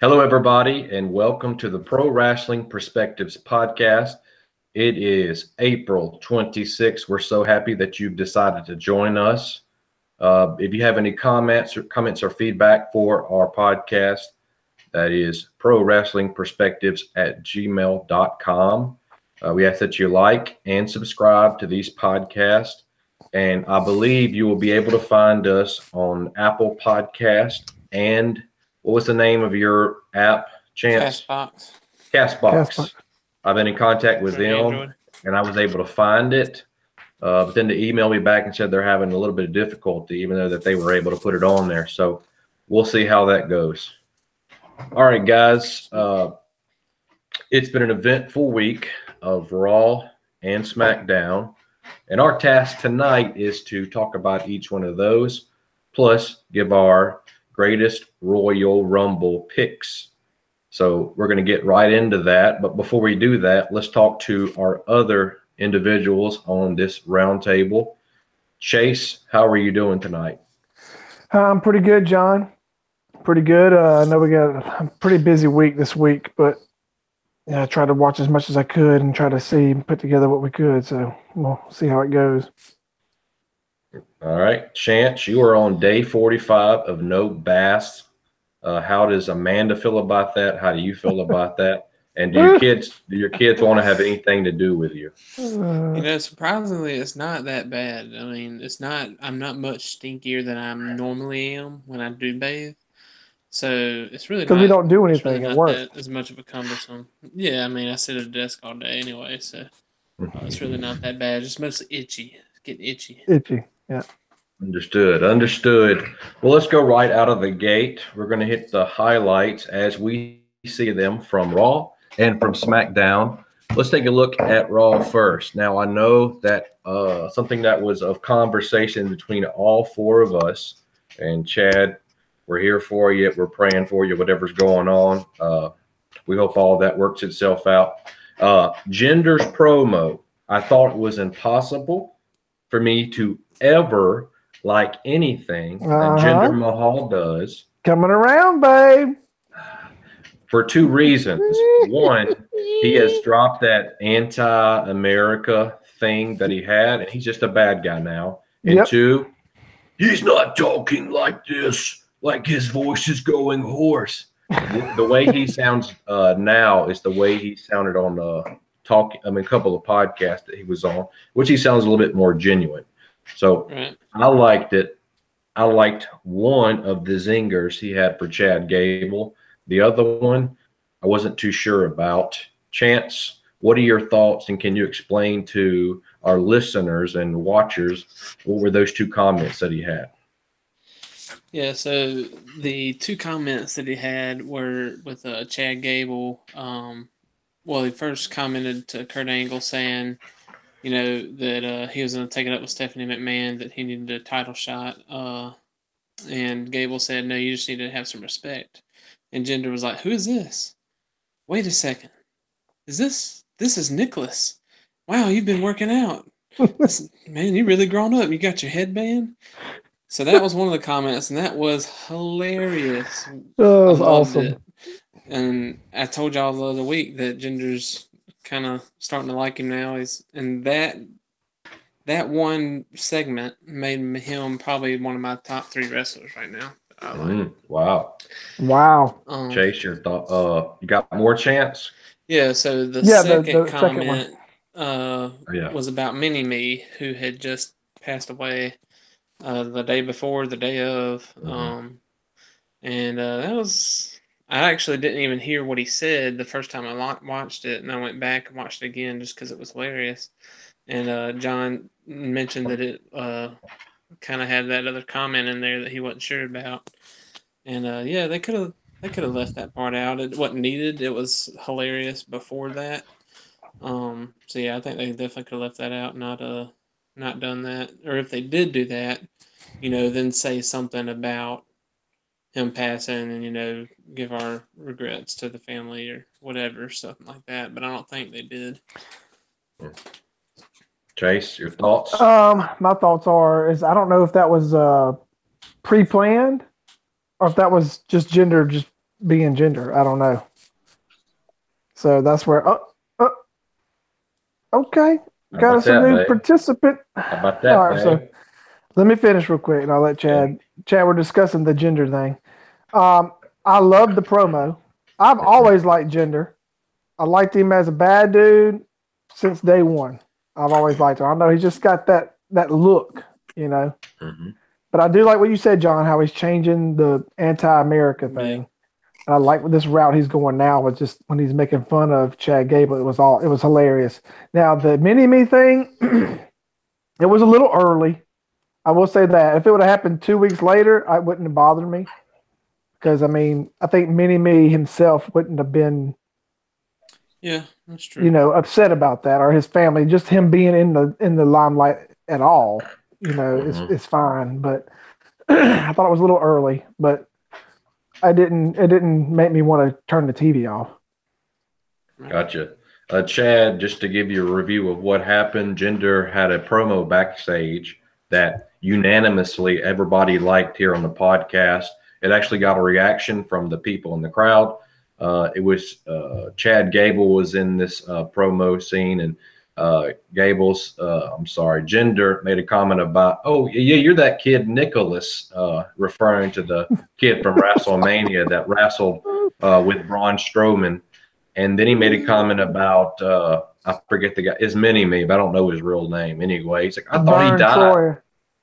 Hello, everybody, and welcome to the Pro Wrestling Perspectives podcast. It is April 26th. We're so happy that you've decided to join us. If you have any comments or feedback for our podcast, that is prowrestlingperspectives@gmail.com. We ask that you like and subscribe to these podcasts. And I believe you will be able to find us on Apple Podcast and what was the name of your app, Chance? Castbox. I've been in contact with them, and I was able to find it. But then they emailed me back and said they're having a little bit of difficulty, even though that they were able to put it on there. So we'll see how that goes. All right, guys. It's been an eventful week of Raw and Smackdown. And our task tonight is to talk about each one of those, plus give our greatest Royal Rumble picks. So we're going to get right into that. But before we do that, let's talk to our other individuals on this roundtable. Chase, how are you doing tonight? I'm pretty good, John. Pretty good. I know we got a pretty busy week this week, but yeah, I tried to watch as much as I could and try to see and put together what we could. So we'll see how it goes. All right, Chance, you are on day 45 of no baths. How does Amanda feel about that? How do you feel about that? And do your kids want to have anything to do with you? Surprisingly, it's not that bad. I mean, I'm not much stinkier than I normally am when I do bathe. So it's really because we don't do anything really at work. As much of a cumbersome. Yeah, I mean, I sit at a desk all day anyway, so it's really not that bad. Just mostly itchy. It's getting itchy. Itchy, yeah. Understood. Well, let's go right out of the gate. We're going to hit the highlights as we see them from Raw and from SmackDown. Let's take a look at Raw first. Now, I know that something that was of conversation between all four of us, and Chad, we're here for you. We're praying for you, whatever's going on. We hope all that works itself out. Jinder's promo, I thought it was impossible for me to ever like anything that Jinder Mahal does. Coming around, babe. For two reasons. One, he has dropped that anti-America thing that he had, and he's just a bad guy now. And two, he's not talking like this. Like his voice is going hoarse. The way he sounds now is the way he sounded on a couple of podcasts that he was on, which he sounds a little bit more genuine. So I liked it. I liked one of the zingers he had for Chad Gable. The other one, I wasn't too sure about. Chance, what are your thoughts, and can you explain to our listeners and watchers what were those two comments that he had? Yeah, so the two comments that he had were with Chad Gable. He first commented to Kurt Angle saying, that he was going to take it up with Stephanie McMahon, that he needed a title shot. And Gable said, no, you just need to have some respect. And Jinder was like, who is this? Wait a second. This is Nicholas. Wow, you've been working out. Man, you really grown up. You got your headband? So that was one of the comments, and that was hilarious. Oh, that was awesome. It. And I told y'all the other week that Jinder's kind of starting to like him now. And that one segment made him probably one of my top 3 wrestlers right now. Wow. Chase, your thought? You got more, Chance? Yeah. So the second comment was about Mini-Me, who had just passed away the day before, the day of, and that was. I actually didn't even hear what he said the first time I watched it, and I went back and watched it again just because it was hilarious. And John mentioned that it kind of had that other comment in there that he wasn't sure about. And they could have left that part out. It wasn't needed. It was hilarious before that. I think they definitely could have left that out, not done that. Or if they did do that, then say something about him passing and, give our regrets to the family or whatever, something like that. But I don't think they did. Chase, your thoughts? My thoughts is I don't know if that was pre-planned or if that was just Jinder just being Jinder. I don't know. So that's where. Okay. Got us a new participant. How about that, all right, so let me finish real quick, and I'll let Chad. Yeah. Chad, we're discussing the Jinder thing. I love the promo. I've always liked Jinder. I liked him as a bad dude since day one. I've always liked him. I know he's just got that look, you know. Mm-hmm. But I do like what you said, John, how he's changing the anti-America thing. Yeah. And I like this route he's going now with just when he's making fun of Chad Gable. It was hilarious. Now the mini-me thing, it was a little early. I will say that. If it would have happened 2 weeks later, it wouldn't have bothered me. Because, I mean, I think mini-me himself wouldn't have been, yeah, that's true, upset about that, or his family. Just him being in the limelight at all, is fine. But I thought it was a little early, but it didn't make me want to turn the TV off. Gotcha. Chad, just to give you a review of what happened, Jinder had a promo backstage that unanimously everybody liked here on the podcast. It actually got a reaction from the people in the crowd. It was Chad Gable was in this promo scene, and Jinder made a comment about, oh, yeah, you're that kid Nicholas, referring to the kid from WrestleMania that wrestled with Braun Strowman. And then he made a comment about, I forget the guy, his mini-me, but I don't know his real name. Anyway, he's like, I thought he died. Troy.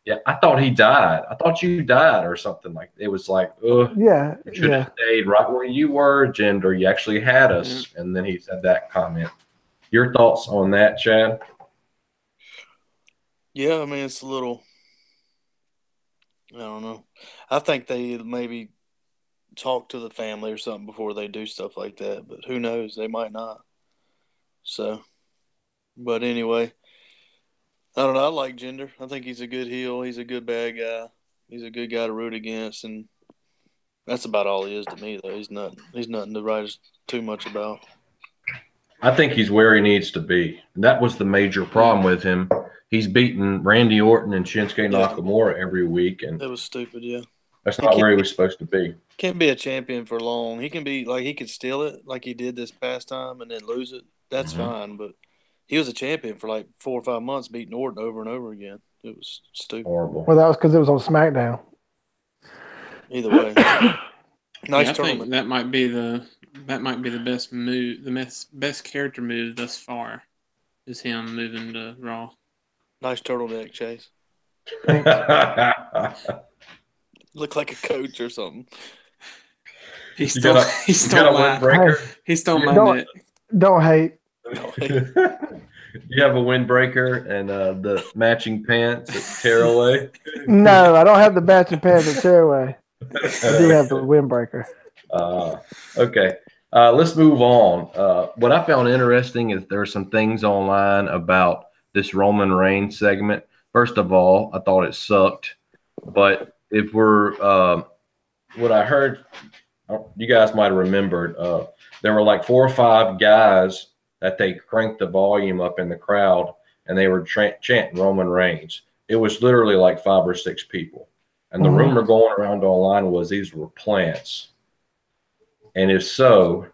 Yeah, I thought he died. I thought you died or something like that. It was like, yeah, you should have stayed right where you were, Jinder. You actually had us. Mm-hmm. And then he said that comment. Your thoughts on that, Chad? Yeah, I mean, it's a little, I don't know. I think they maybe talk to the family or something before they do stuff like that, but who knows? They might not. So, but anyway, I don't know. I like Jinder. I think he's a good heel. He's a good bad guy. He's a good guy to root against, and that's about all he is to me, though. He's nothing to write too much about. I think he's where he needs to be. That was the major problem with him. He's beating Randy Orton and Shinsuke Nakamura every week, and that was stupid. Yeah, that's not where he was supposed to be. Can't be a champion for long. He can be like he could steal it like he did this past time and then lose it. That's fine, but he was a champion for like 4 or 5 months, beating Orton over and over again. It was stupid. Horrible. Well, that was because it was on SmackDown. Either way, nice tournament. I think that might be the best move, the best character move thus far, is him moving to Raw. Nice turtleneck, Chase. Look like a coach or something. He stole my windbreaker. He stole my net. Don't hate. You have a windbreaker and the matching pants at Tearaway? No, I don't have the matching pants at Tearaway. I do have the windbreaker. Okay. Let's move on. What I found interesting is there are some things online about this Roman Reigns segment. First of all, I thought it sucked. But if we're what I heard, you guys might have remembered, there were like 4 or 5 guys that they cranked the volume up in the crowd, and they were chanting Roman Reigns. It was literally like 5 or 6 people. And the rumor going around online was these were plants. And if so,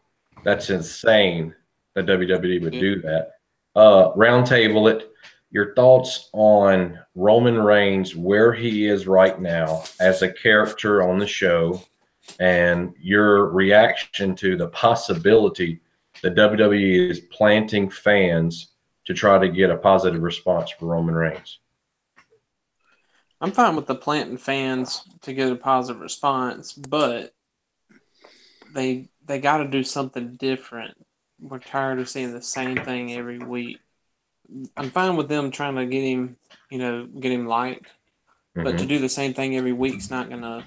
that's insane that WWE would do that. Roundtable it. Your thoughts on Roman Reigns, where he is right now as a character on the show, and your reaction to the possibility that WWE is planting fans to try to get a positive response for Roman Reigns. I'm fine with the planting fans to get a positive response, but they got to do something different. We're tired of seeing the same thing every week. I'm fine with them trying to get him liked, but to do the same thing every week's not gonna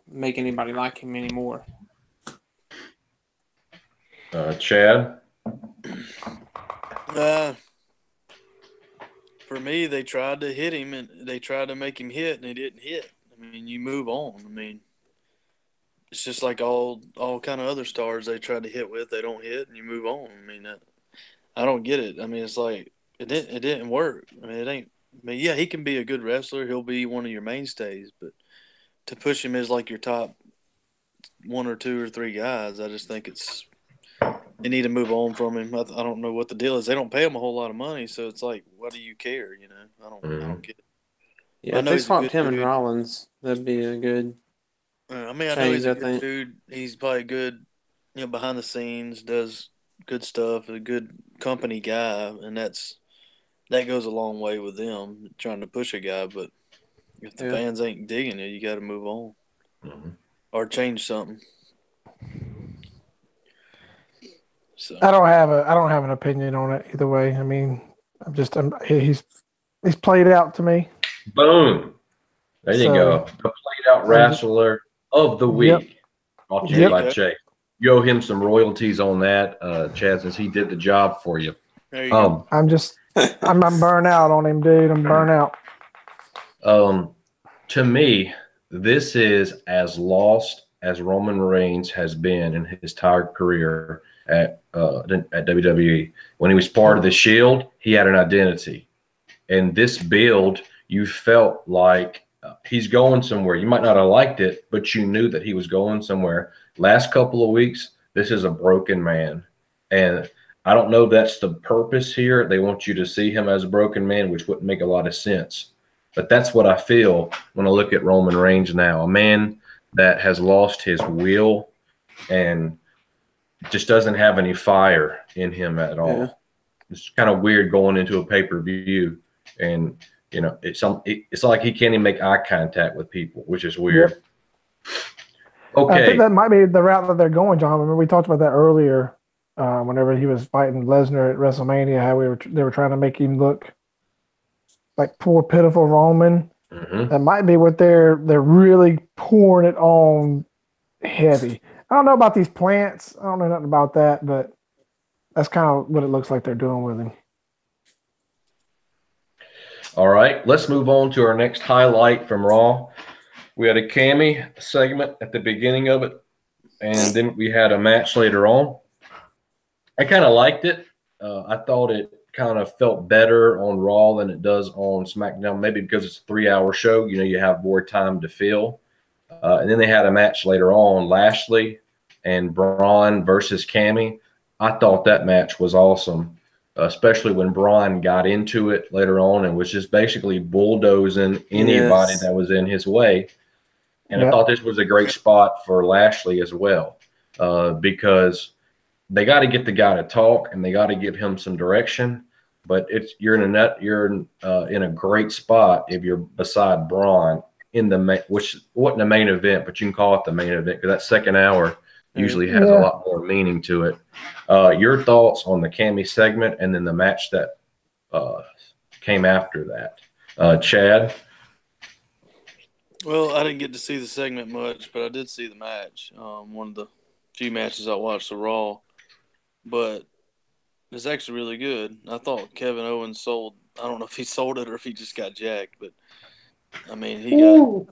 make anybody like him anymore. Chad? For me, they tried to hit him and they tried to make him hit, and he didn't hit. I mean, you move on. I mean, it's just like all kind of other stars they tried to hit with. They don't hit, and you move on. I mean, I don't get it. I mean, it's like it didn't work. I mean, it ain't. I mean, yeah, he can be a good wrestler. He'll be one of your mainstays, but to push him as like your top one or two or three guys. I just think they need to move on from him. I don't know what the deal is. They don't pay him a whole lot of money, so it's like, what do you care? I don't get it. Yeah, if they swapped him and Rollins, that'd be a good. I know he's a good dude. He's probably good, behind the scenes, does good stuff, a good company guy, and that goes a long way with them trying to push a guy. But if the fans ain't digging it, you got to move on or change something. So I don't have an opinion on it either way. I mean, he's played out to me. Boom. There you go. The played out wrestler of the week. Brought to you by Chase. You owe him some royalties on that, Chad, since he did the job for you. There you go. I'm burnt out on him, dude. I'm burnt out. To me, this is as lost as Roman Reigns has been in his entire career at WWE. When he was part of the Shield, he had an identity. And this build, you felt like he's going somewhere. You might not have liked it, but you knew that he was going somewhere. Last couple of weeks, this is a broken man. And I don't know if that's the purpose here. They want you to see him as a broken man, which wouldn't make a lot of sense. But that's what I feel when I look at Roman Reigns now. A man that has lost his will and just doesn't have any fire in him at all. Yeah. It's kind of weird going into a pay-per-view and it's like he can't even make eye contact with people, which is weird. Yep. Okay. I think that might be the route that they're going, John. Remember we talked about that earlier whenever he was fighting Lesnar at WrestleMania, how they were trying to make him look like poor, pitiful Roman. Mm-hmm. That might be what they're really pouring it on heavy. I don't know about these plants. I don't know nothing about that, but that's kind of what it looks like they're doing with him. All right, let's move on to our next highlight from Raw. We had a Cammy segment at the beginning of it, and then we had a match later on. I kind of liked it. I thought it kind of felt better on Raw than it does on SmackDown, maybe because it's a 3-hour show. You have more time to fill. And then they had a match later on, Lashley and Braun versus Cammy. I thought that match was awesome. Especially when Braun got into it later on and was just basically bulldozing anybody that was in his way. And I thought this was a great spot for Lashley as well, because they got to get the guy to talk and they got to give him some direction. But you're in a great spot if you're beside Braun which wasn't the main event, but you can call it the main event because that second hour usually has a lot more meaning to it. Your thoughts on the Cammy segment and then the match that came after that. Chad? Well, I didn't get to see the segment much, but I did see the match. One of the few matches I watched, the Raw. But it's actually really good. I thought Kevin Owens sold – I don't know if he sold it or if he just got jacked, but, I mean,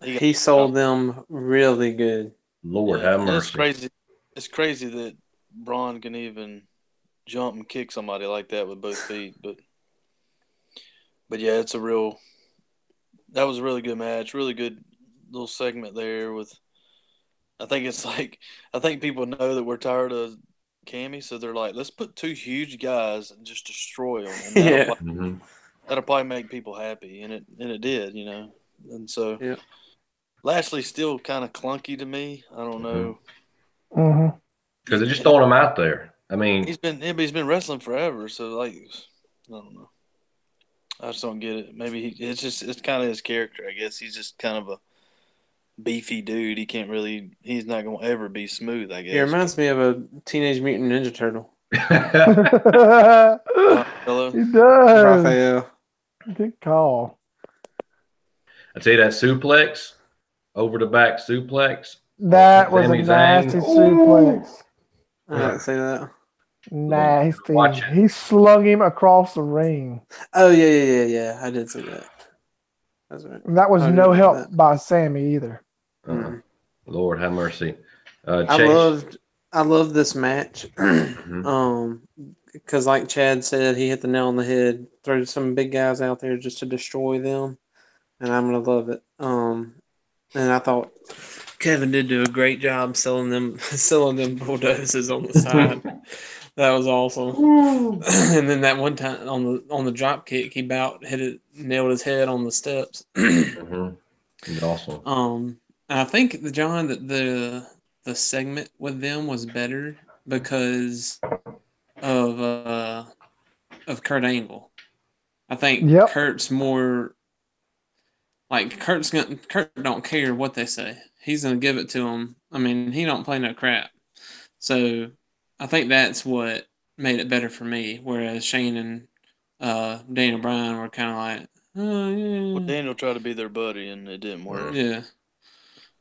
he sold them really good. Lord have mercy. It's crazy that Braun can even jump and kick somebody like that with both feet. But yeah, that was a really good match. Really good little segment there I think people know that we're tired of Cammy, so they're like, let's put two huge guys and just destroy them. And that'll probably make people happy. And it did, And so Lashley's still kind of clunky to me. I don't know. Mm-hmm. Because they're just throwing him out there. I mean, he's been wrestling forever, so I don't know. I just don't get it. Maybe it's kind of his character. I guess he's just kind of a beefy dude. He's not gonna ever be smooth. I guess. He reminds me of a Teenage Mutant Ninja Turtle. He does. Raphael. Good call. I tell you that suplex, over the back suplex. That was a nasty suplex. I didn't see that. Nasty. He slung him across the ring. Oh yeah. I did see that. That's right. And that was no help by Sammy either. Lord have mercy. I loved this match. Because like Chad said, he hit the nail on the head. Throw some big guys out there just to destroy them, and I'm gonna love it. And I thought Kevin did do a great job selling them bulldozers on the side. That was awesome. And then that one time on the drop kick, he nailed his head on the steps. Awesome. I think John that the segment with them was better because of Kurt Angle. I think Kurt's more like Kurt don't care what they say. He's gonna give it to them. I mean, he don't play no crap. So I think that's what made it better for me. Whereas Shane and Daniel Bryan were kind of like, oh yeah. Well, Daniel tried to be their buddy, and it didn't work. Yeah.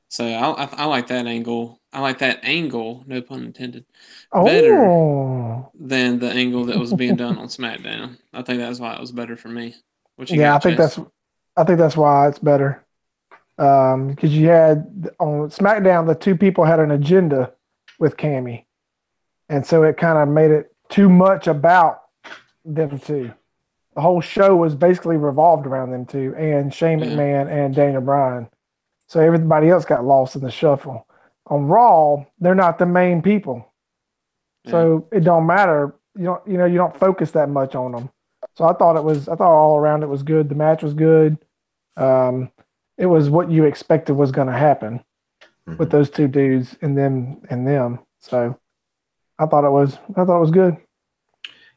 So I like that angle. I like that angle, no pun intended, better than the angle that was being done on SmackDown. I think that's why it was better for me. I think that's why it's better. Because you had on SmackDown, the two people had an agenda with Cammy, and so it kind of made it too much about them two. The whole show was basically revolved around them two, and Shane McMahon and Daniel Bryan. So everybody else got lost in the shuffle. On Raw, they're not the main people, so it don't matter. You don't focus that much on them. So I thought all around it was good. The match was good. It was what you expected was going to happen with those two dudes and them. So I thought it was good.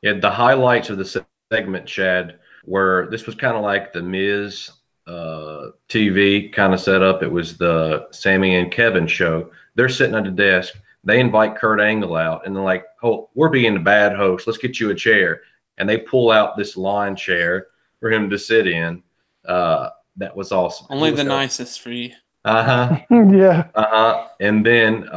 Yeah, the highlights of the segment, Chad, were this was kind of like the Miz TV kind of setup. It was the Sammy and Kevin show. They're sitting at the desk. They invite Kurt Angle out, and they're like, "Oh, we're being the bad host. Let's get you a chair." And they pull out this lawn chair for him to sit in. That was awesome. Only the nicest for you. Yeah. And then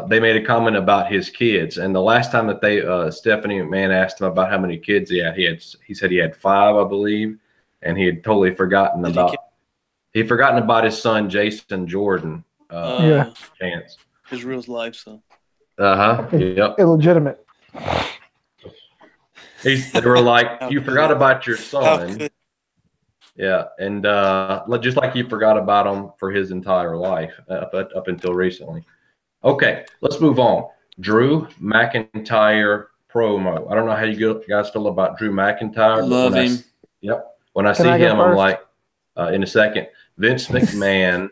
they made a comment about his kids. And the last time that Stephanie McMahon asked him about how many kids he said he had 5, I believe, and he had totally forgotten about his son Jason Jordan. Chance. His real life son. Yep. Illegitimate. They were like, you forgot about your son. Yeah, and just like you forgot about him for his entire life up until recently. Okay, let's move on. Drew McIntyre promo. I don't know how you guys feel about Drew McIntyre. Love him. When I see him, I'm like, in a second, Vince McMahon,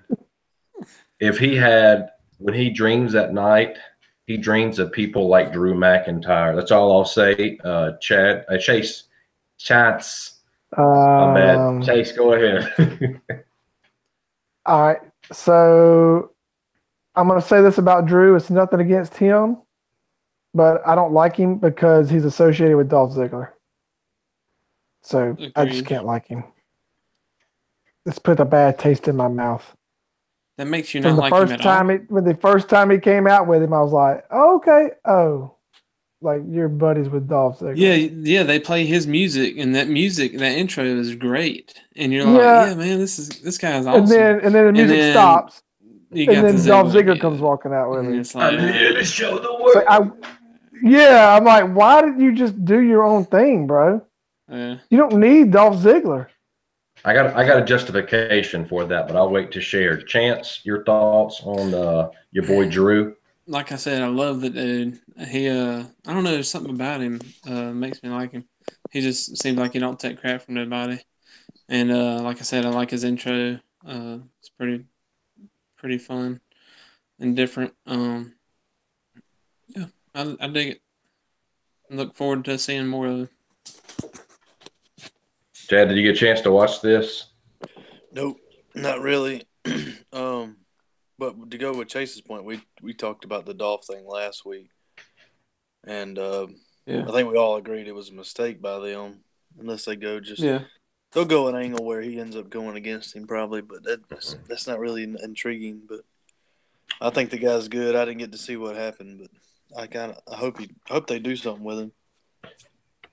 when he dreams at night, he dreams of people like Drew McIntyre. That's all I'll say. Chase. My bad. Chase, go ahead. All right. So I'm going to say this about Drew. It's nothing against him, but I don't like him because he's associated with Dolph Ziggler. So agreed. I just can't like him. It's put a bad taste in my mouth. That makes you not like him at all? When the first time he came out with him, I was like, oh, okay. Oh, like you're buddies with Dolph Ziggler. Yeah, they play his music, and that intro is great. And you're like, yeah, man, this guy's awesome. And then the music stops, and then Dolph Ziggler comes walking out with him. It's like, I'm here to show the world. I'm like, why did you just do your own thing, bro? Yeah. You don't need Dolph Ziggler. I got a justification for that, but I'll wait to share. Chance, your thoughts on your boy Drew? Like I said, I love the dude. He, I don't know, there's something about him makes me like him. He just seems like he don't take crap from nobody. And like I said, I like his intro. It's pretty fun and different. I dig it. I look forward to seeing more of it. Chad, did you get a chance to watch this? Nope, not really. But to go with Chase's point, we talked about the Dolph thing last week, and I think we all agreed it was a mistake by them, unless they go they'll go an angle where he ends up going against him probably, but that's not really intriguing. But I think the guy's good. I didn't get to see what happened, but I hope they do something with him.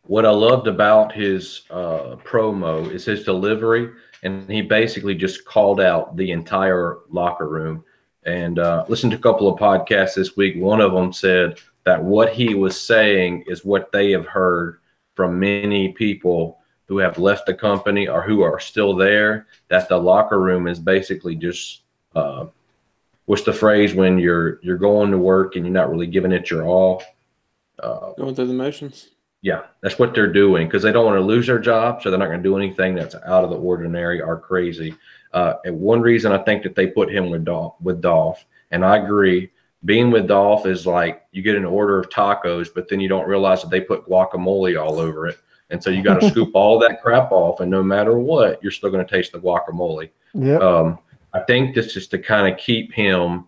What I loved about his promo is his delivery, and he basically just called out the entire locker room. And listened to a couple of podcasts this week. One of them said that what he was saying is what they have heard from many people who have left the company or who are still there, that the locker room is basically just what's the phrase when you're going to work and you're not really giving it your all? Going through the motions. Yeah, that's what they're doing because they don't want to lose their job, so they're not going to do anything that's out of the ordinary or crazy. And one reason I think that they put him with Dolph, and I agree, being with Dolph is like you get an order of tacos, but then you don't realize that they put guacamole all over it. And so you got to scoop all that crap off, and no matter what, you're still going to taste the guacamole. Yeah. I think this is to kind of keep him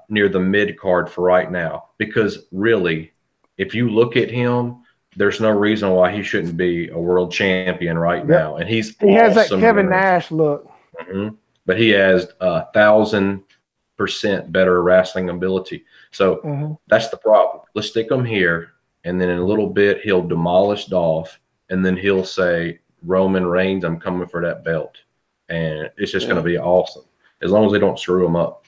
near the mid card for right now, because really, if you look at him, there's no reason why he shouldn't be a world champion right now. And he has that Kevin Nash look. Mm-hmm. But he has 1,000% better wrestling ability. So that's the problem. Let's stick him here, and then in a little bit he'll demolish Dolph, and then he'll say, Roman Reigns, I'm coming for that belt. And it's just going to be awesome as long as they don't screw him up.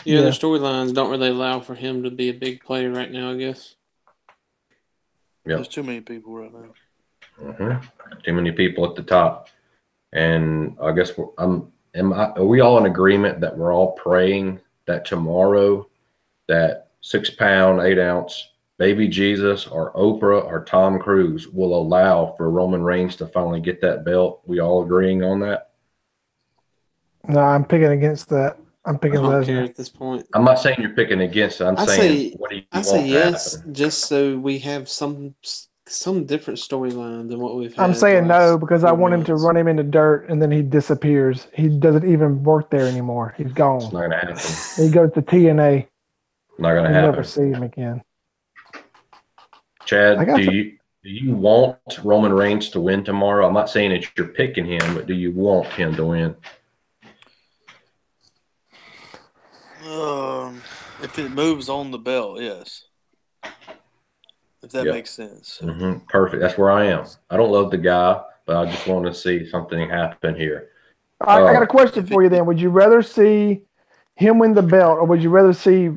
Yeah, the storylines don't really allow for him to be a big player right now, I guess. Yep. There's too many people right now. Too many people at the top. And I guess are we all in agreement that we're all praying that tomorrow that 6-pound, 8-ounce baby Jesus or Oprah or Tom Cruise will allow for Roman Reigns to finally get that belt? We all agreeing on that? No, I'm picking against that. I'm picking Lesnar at this point. I'm not saying you're picking against it. I'm saying what do you want to yes, happen? just so we have some different storyline than what we've had. I'm saying no because I want him to run him in the dirt and then he disappears. He doesn't even work there anymore. He's gone. It's not going to happen. He goes to TNA. Not going to happen. Never see him again. Chad, do you want Roman Reigns to win tomorrow? I'm not saying that you're picking him, but do you want him to win? If it moves on the belt, yes. If that makes sense. Perfect. That's where I am. I don't love the guy, but I just want to see something happen here. I got a question for you then. Would you rather see him win the belt or would you rather see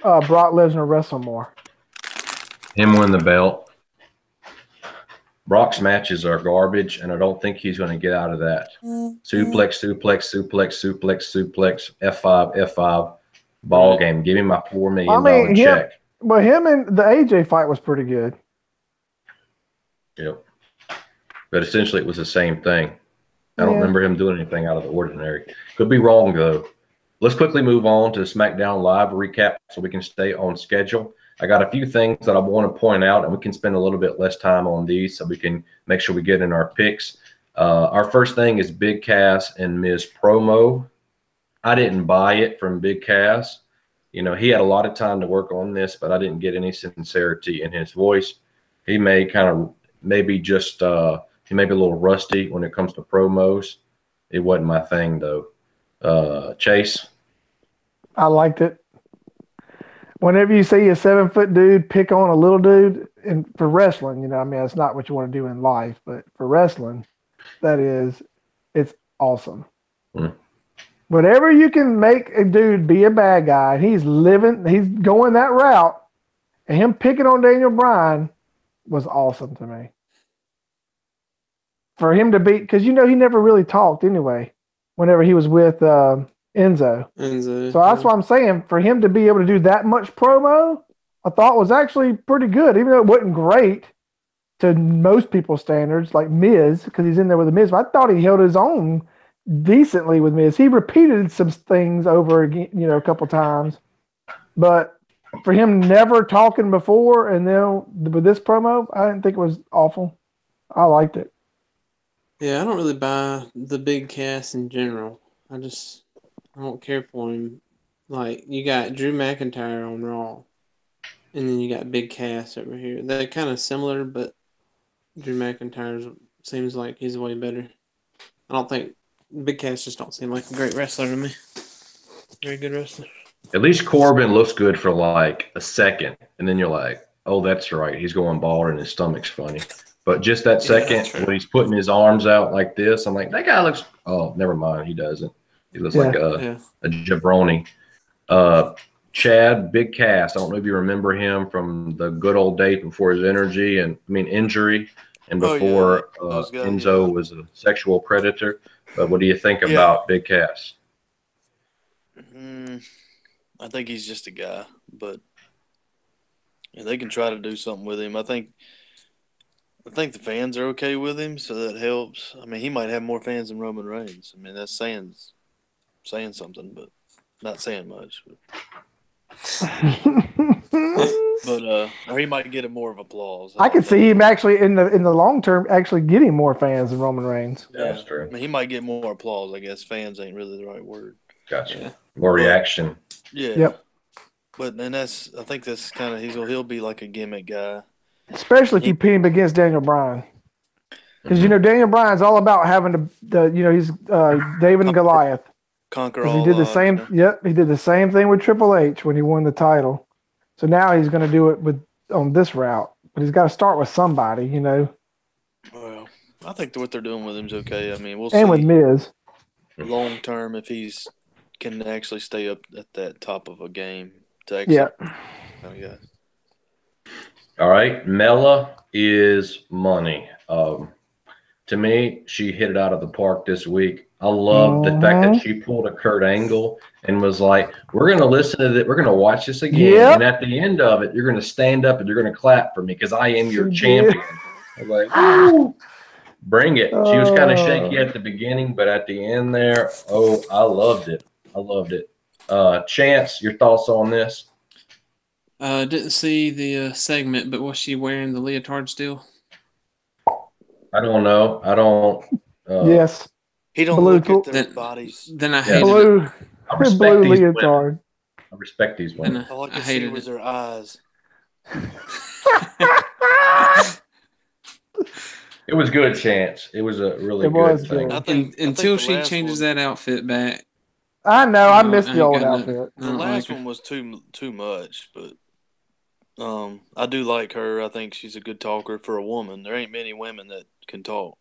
Brock Lesnar wrestle more? Him win the belt. Brock's matches are garbage, and I don't think he's going to get out of that. Suplex, F5, F5. Ball game. Give him my $4 million check. But him and the AJ fight was pretty good. Yep. But essentially, it was the same thing. I don't remember him doing anything out of the ordinary. Could be wrong, though. Let's quickly move on to SmackDown Live recap so we can stay on schedule. I got a few things that I want to point out, and we can spend a little bit less time on these so we can make sure we get in our picks. Our first thing is Big Cass and Miz promo. I didn't buy it from Big Cass. You know, he had a lot of time to work on this, but I didn't get any sincerity in his voice. He may kind of maybe just he may be a little rusty when it comes to promos. It wasn't my thing, though. Chase? I liked it. Whenever you see a 7-foot dude pick on a little dude, and for wrestling, you know, I mean, that's not what you want to do in life, but for wrestling, it's awesome. Whatever you can make a dude be a bad guy, he's going that route, and him picking on Daniel Bryan was awesome to me. For him to be, because you know he never really talked anyway, whenever he was with Enzo. So that's what I'm saying. For him to be able to do that much promo, I thought was actually pretty good, even though it wasn't great to most people's standards, like Miz, because he's in there with the Miz. But I thought he held his own decently with Miz. He repeated some things over again, you know, a couple times. But for him never talking before and then with this promo, I didn't think it was awful. I liked it. Yeah, I don't really buy the Big Cass in general. I don't care for him. Like, you got Drew McIntyre on Raw, and then you got Big Cass over here. They're kind of similar, but Drew McIntyre seems like he's way better. I don't think Big Cass just don't seem like a great wrestler to me. Very good wrestler. At least Corbin looks good for like a second, and then you're like, oh, that's right. He's going bald and his stomach's funny. But just that second when he's putting his arms out like this, I'm like, that guy looks – oh, never mind. He doesn't. He looks like a jabroni. Chad, Big Cass. I don't know if you remember him from the good old days before his injury and before Enzo was a sexual predator. But what do you think about Big Cass? I think he's just a guy, but they can try to do something with him. I think the fans are okay with him, so that helps. I mean, he might have more fans than Roman Reigns. I mean, that's saying something, but not saying much. Or he might get more of applause. I could see him actually in the long term actually getting more fans than Roman Reigns. Yeah, that's true. I mean, he might get more applause. I guess fans ain't really the right word. Gotcha. Yeah. More reaction. Yeah. Yep. But I think that's kind of he'll be like a gimmick guy, especially if you pit him against Daniel Bryan, because Daniel Bryan's all about having he's David and Goliath. Conquer all. He did the same. Yep, he did the same thing with Triple H when he won the title. So now he's going to do it on this route, but he's got to start with somebody, Well, I think what they're doing with him's okay. I mean, we'll see. And with Miz, long term, if he's can actually stay up at that top of a game. Yeah. All right, Mela is money. To me, she hit it out of the park this week. I love the fact that she pulled a Kurt Angle and was like, "We're going to listen to it. We're going to watch this again, and at the end of it, you're going to stand up and you're going to clap for me because I am your champion." I was like, "Woo, bring it." She was kind of shaky at the beginning, but at the end there, I loved it. Chance, your thoughts on this? Didn't see the segment, but was she wearing the leotard still? I don't know. I don't. Yes. He don't look at their bodies. Then I hated it. I respect these leotard. I respect these women. All I can see was their eyes. It was good, Chance. It was a really good thing. Until she changes that outfit back. I know. I missed the old outfit. The last one was too much, but I do like her. I think she's a good talker for a woman. There ain't many women that can talk.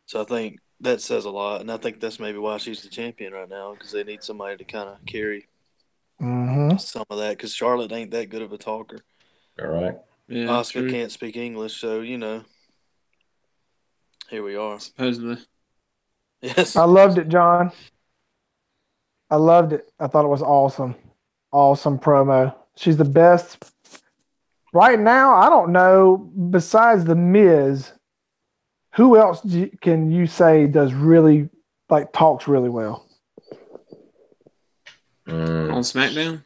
So I think that says a lot, and I think that's maybe why she's the champion right now, because they need somebody to kind of carry some of that, because Charlotte ain't that good of a talker. All right. Yeah, Asuka can't speak English, so, here we are. Supposedly. Yes. I loved it, John. I loved it. I thought it was awesome. Awesome promo. She's the best. Right now, I don't know, besides The Miz, who else can you say does really, talks really well? On SmackDown?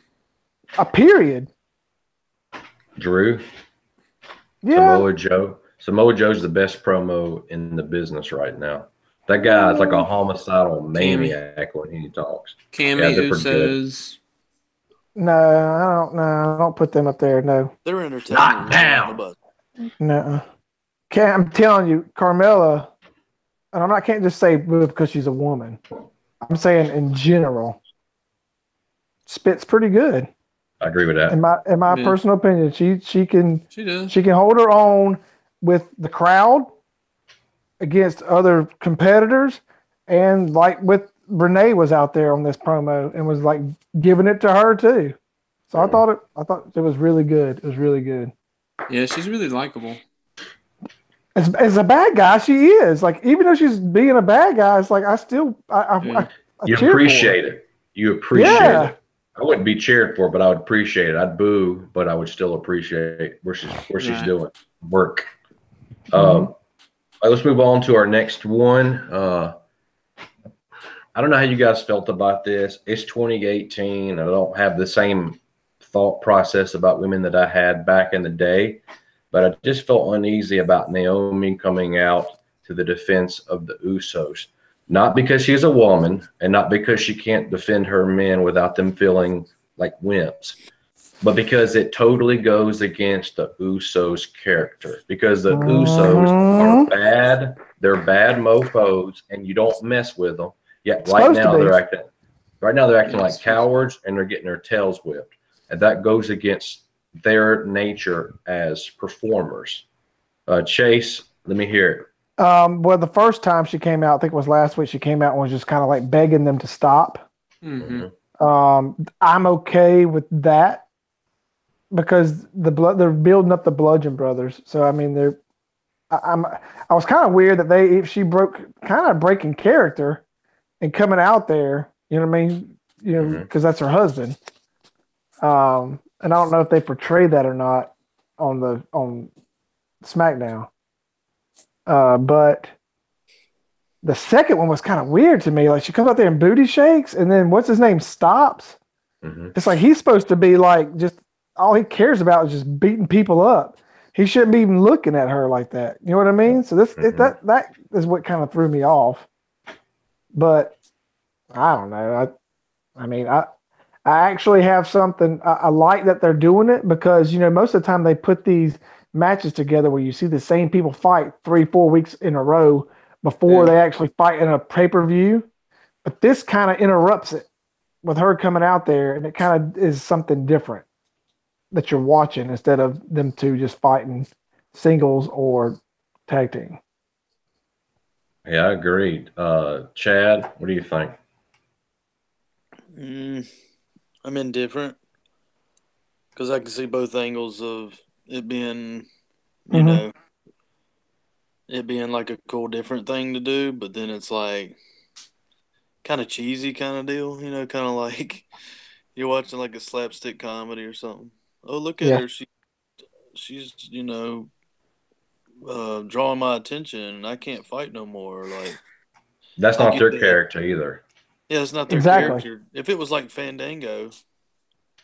A period. Drew? Yeah. Samoa Joe's the best promo in the business right now. That guy's like a homicidal maniac when he talks. Cammy Usos. No, I don't put them up there, no. They're entertaining. Not down. No. I'm telling you, Carmella, and I can't just say because she's a woman. I'm saying in general, spits pretty good. I agree with that. In my personal opinion, she can does. She can hold her own with the crowd against other competitors, and with Renee was out there on this promo and was giving it to her too. So I thought it was really good. It was really good. Yeah, she's really likable. As a bad guy, she is. Even though she's being a bad guy, it's I you appreciate it. You appreciate it. I wouldn't be cheered for, but I would appreciate it. I'd boo, but I would still appreciate where she's doing work. Let's move on to our next one. I don't know how you guys felt about this. It's 2018. I don't have the same thought process about women that I had back in the day. But I just felt uneasy about Naomi coming out to the defense of the Usos. Not because she's a woman and not because she can't defend her men without them feeling like wimps, but because it totally goes against the Usos' character. Because the Usos are bad. They're bad mofos, and you don't mess with them. Yet right now they're acting like cowards, and they're getting their tails whipped. And that goes against their nature as performers. Chase, let me hear it. Well, the first time she came out, I think it was last week, she came out and was just kind of begging them to stop. Mm-hmm. I'm okay with that because they're building up the Bludgeon Brothers. So I mean, I was kind of weird that she breaking character and coming out there. You know what I mean? because that's her husband. And I don't know if they portray that or not on SmackDown. But the second one was kind of weird to me. Like she comes out there and booty shakes, and then what's his name stops. Mm-hmm. It's like he's supposed to be like just all he cares about is just beating people up. He shouldn't be even looking at her like that. You know what I mean? So that is what kind of threw me off. But I don't know. I actually have something. I like that they're doing it because most of the time they put these matches together where you see the same people fight 3-4 weeks in a row before they actually fight in a pay-per-view. But this kind of interrupts it with her coming out there, and it kind of is something different that you're watching instead of them two just fighting singles or tag team. Yeah, I agreed. Chad, what do you think? I'm indifferent because I can see both angles of it being, it being like a cool, different thing to do, but then it's like kind of cheesy kind of deal, kind of like you're watching like a slapstick comedy or something. Oh, look at her. She's drawing my attention and I can't fight no more. Like that's not their character either. Yeah, it's not their character. If it was like Fandango,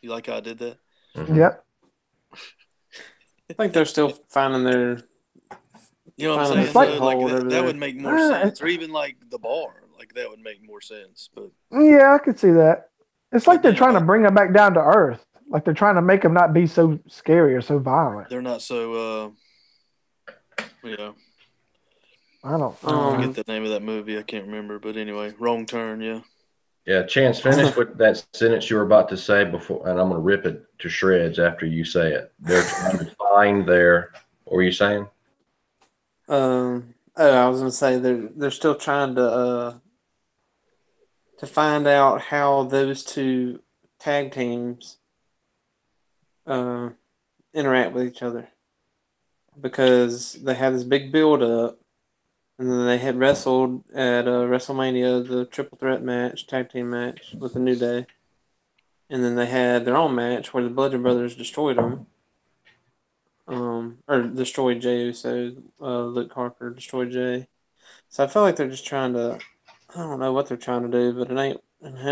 you like how I did that? Mm-hmm. Yep. I think they're still finding their. You know what I'm saying? Like that would make more sense. Or even like the bar, like that would make more sense. But yeah, I could see that. It's like they're trying to bring them back down to earth. Like they're trying to make them not be so scary or so violent. They're not so, I don't forget the name of that movie. I can't remember. But anyway, Wrong Turn, yeah. Yeah, Chance, finish with that sentence you were about to say before, and I'm going to rip it to shreds after you say it. They're trying to find their. What were you saying? I was going to say they're still trying to find out how those two tag teams interact with each other, because they had this big build up, and then they had wrestled at WrestleMania, the triple threat match, tag team match with the New Day, and then they had their own match where the Bludgeon Brothers destroyed them, or destroyed Jey Uso. Luke Harper destroyed Jey. So I feel like they're just trying to. I don't know what they're trying to do, but it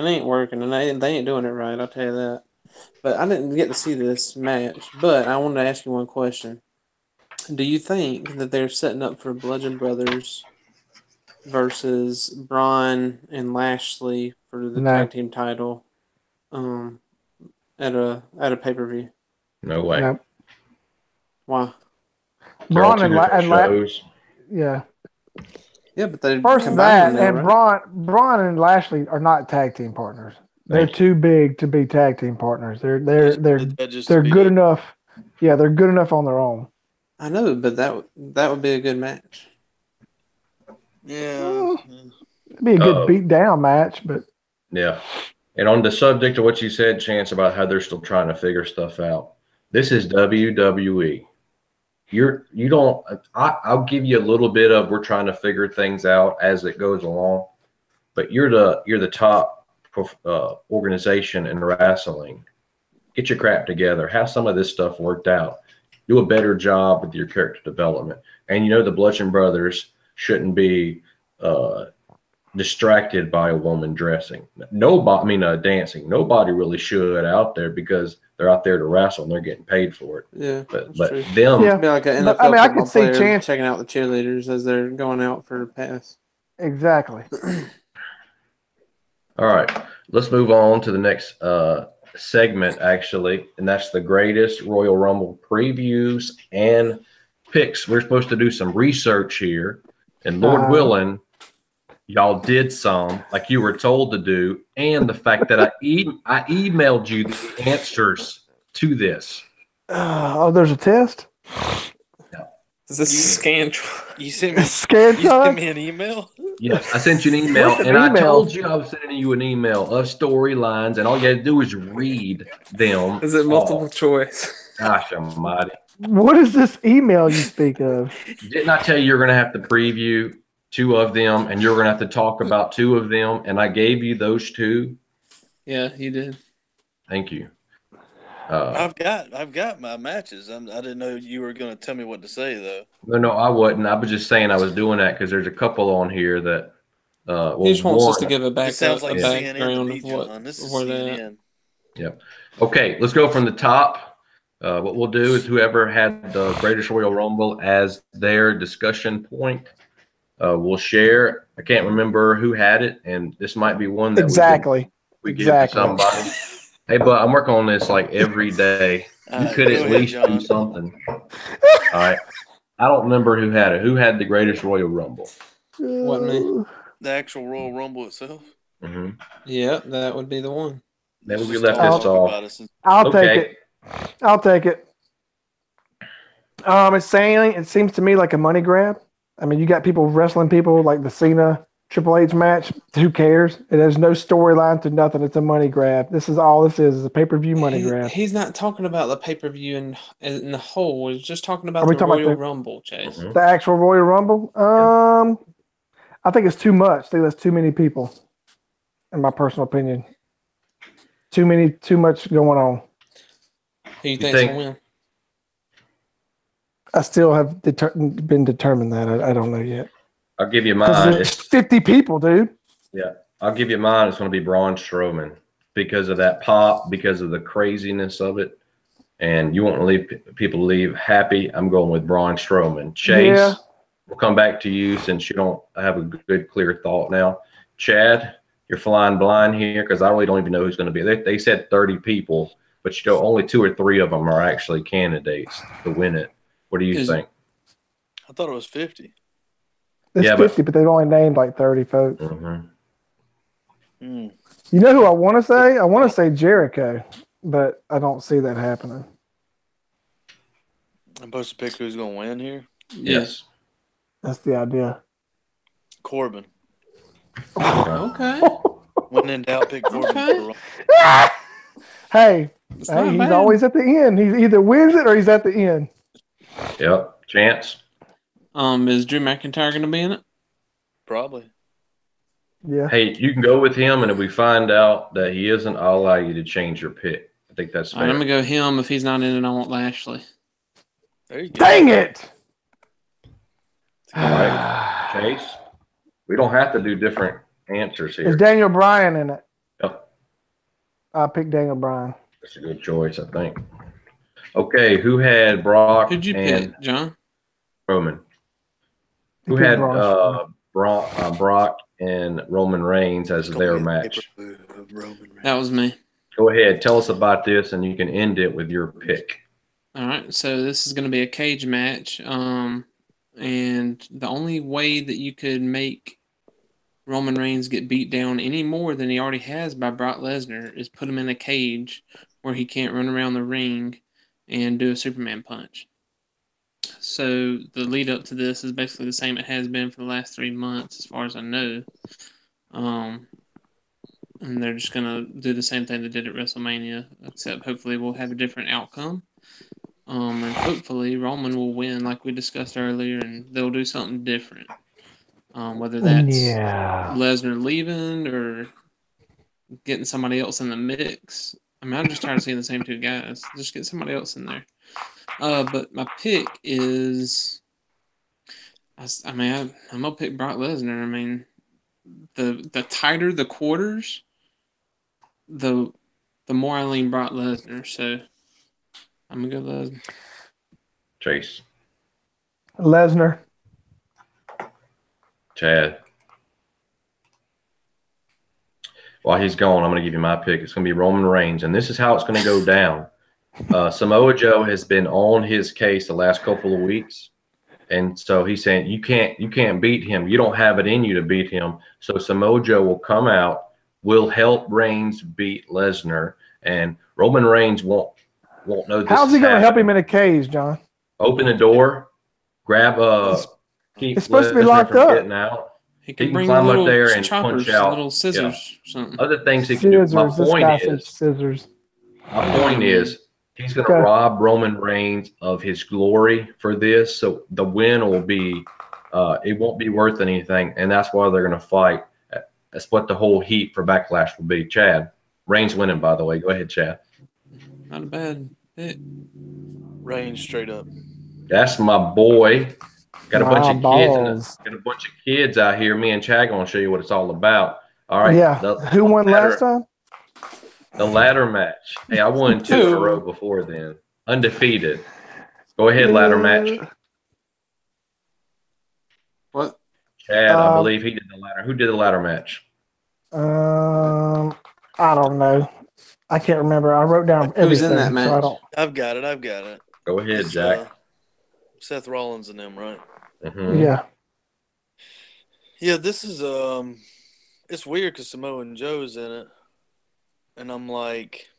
ain't working, and they ain't doing it right. I'll tell you that. But I didn't get to see this match. But I wanted to ask you one question. Do you think that they're setting up for Bludgeon Brothers versus Braun and Lashley for the tag team title at a pay-per-view? No way. No. Why? Braun and Lashley. Yeah. Yeah, but they first that and right? Braun and Lashley are not tag team partners. They're too big to be tag team partners. They're good enough. Yeah, they're good enough on their own. I know, but that would be a good match. Yeah, it'd be a good beat down match, but yeah. And on the subject of what you said, Chance, about how they're still trying to figure stuff out, this is WWE. I'll give you a little bit of we're trying to figure things out as it goes along, but you're the top organization in wrestling. Get your crap together. Have some of this stuff worked out. Do a better job with your character development. And the Bludgeon Brothers shouldn't be distracted by a woman dancing. Nobody really should out there because they're out there to wrestle and they're getting paid for it. Yeah, but true. them, yeah, be like an NFL I could see Chance checking out the cheerleaders as they're going out for a pass. Exactly. All right, let's move on to the next segment, actually, and that's the greatest Royal Rumble previews and picks. We're supposed to do some research here, and Lord willing, y'all did some like you were told to do, and the fact that I emailed you the answers to this. There's a test. Is this scan? You sent me an email? Yes, I sent you an email, I told you I was sending you an email of storylines, and all you had to do is read them. Is it multiple choice? Gosh almighty. What is this email you speak of? Didn't I tell you you're going to have to preview 2 of them, and you're going to have to talk about 2 of them, and I gave you those 2? Yeah, you did. Thank you. I've got my matches. I didn't know you were going to tell me what to say though. No, I wasn't. I was just saying I was doing that because there's a couple on here that. He just wants us to give a sounds like background CNN of what. John. This is where CNN. Yep. Okay, let's go from the top. What we'll do is whoever had the Greatest Royal Rumble as their discussion point, we'll share. I can't remember who had it, and this might be one that we give to somebody. Hey, but I'm working on this like every day. You could at least do something. All right. I don't remember who had it. Who had the Greatest Royal Rumble? Wasn't me. The actual Royal Rumble itself? Mm-hmm. Yeah, that would be the one. Maybe we left this off. I'll take it. I'll take it. It seems to me like a money grab. I mean, you got people wrestling people like the Cena Triple H match. Who cares? It has no storyline to nothing. It's a money grab. This is all this is a pay-per-view money grab. He's not talking about the pay-per-view in the whole. He's just talking about the Royal Rumble, Chase. The actual Royal Rumble? I think it's too much. I think that's too many people, in my personal opinion. Too much going on. Who you think's gonna win? I still have been determined that. I don't know yet. I'll give you mine. It's 50 people, dude. Yeah, I'll give you mine. It's going to be Braun Strowman because of that pop, because of the craziness of it, and you want to leave people leave happy. I'm going with Braun Strowman. Chase, we'll come back to you since you don't have a good, clear thought now. Chad, you're flying blind here because I really don't even know who's going to be. They said 30 people, but only 2 or 3 of them are actually candidates to win it. What do you think? I thought it was 50. It's 50, but they've only named like 30 folks. Mm-hmm. You know who I want to say? I want to say Jericho, but I don't see that happening. I'm supposed to pick who's going to win here? Yes. That's the idea. Corbin. Okay. When in doubt, pick Corbin. Hey, he's always at the end. He either wins it or he's at the end. Yep. Chance. Is Drew McIntyre going to be in it? Probably. Yeah. Hey, you can go with him, and if we find out that he isn't, I'll allow you to change your pick. I think that's fair. I'm going to go him. If he's not in it, I want Lashley. There you go. Dang it! All right, Chase. We don't have to do different answers here. Is Daniel Bryan in it? Yep. I'll pick Daniel Bryan. That's a good choice, I think. Okay, who had Brock? Who'd you pick, John? Roman. Who had Brock and Roman Reigns as their match? That was me. Go ahead. Tell us about this, and you can end it with your pick. All right. So this is going to be a cage match. And the only way that you could make Roman Reigns get beat down any more than he already has by Brock Lesnar is put him in a cage where he can't run around the ring and do a Superman punch. So the lead up to this is basically the same it has been for the last 3 months, as far as I know. And they're just going to do the same thing they did at WrestleMania, except hopefully we'll have a different outcome. And hopefully Roman will win like we discussed earlier, and they'll do something different. Whether that's Lesnar leaving or getting somebody else in the mix. I mean, I'm just tired of seeing the same 2 guys. Just get somebody else in there. But my pick is, I'm going to pick Brock Lesnar. I mean, the tighter the quarters, the more I lean Brock Lesnar. So I'm going to go Lesnar. Chase. Lesnar. Chad. While he's gone, I'm going to give you my pick. It's going to be Roman Reigns, and this is how it's going to go down. Samoa Joe has been on his case the last couple of weeks, and so he's saying you can't beat him. You don't have it in you to beat him. So Samoa Joe will come out, will help Reigns beat Lesnar, and Roman Reigns won't know this. How's he going to help him in a cage, John? Open the door, grab keep it's supposed Lesnar to be locked from up. Getting out. He can bring climb little up there and choppers, punch out. little scissors, something. Other things he can do. My point is, scissors. My point is, he's going to rob Roman Reigns of his glory for this. So the win will be, it won't be worth anything, and that's why they're going to fight. That's what the whole heat for Backlash will be. Chad. Reigns winning, by the way. Go ahead, Chad. Not a bad pick. Reigns straight up. That's my boy. Got a bunch of balls. kids out here. Me and Chad gonna show you what it's all about. All right. Yeah. Who won last time? The ladder match. Hey, I won 2 in a row before then. Undefeated. Go ahead, ladder match. What? Chad, I believe he did the ladder. Who did the ladder match? I don't know. I can't remember. I wrote down everything. Who's in that match? So I've got it. Go ahead, Jack. Seth Rollins and them, right? Mm-hmm. Yeah. Yeah, this is it's weird because Samoa Joe's in it, and I'm like,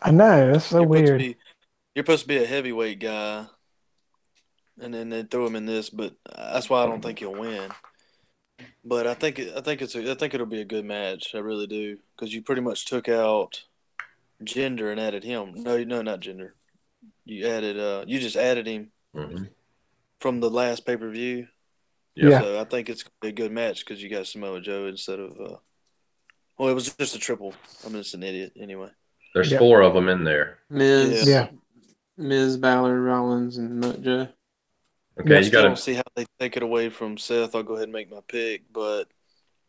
I know, that's so weird. You're supposed to be a heavyweight guy, and then they throw him in this, but that's why I don't think he'll win. But I think it'll be a good match. I really do, because you pretty much took out Jinder and added him. No, not Jinder. You added you just added him from the last pay-per-view. Yeah. So I think it's gonna be a good match because you got Samoa Joe instead of well, it was just a triple. I'm just an idiot anyway. There's 4 of them in there. Miz, Balor, Rollins, and Joe. Okay, I still don't see how they take it away from Seth. I'll go ahead and make my pick, but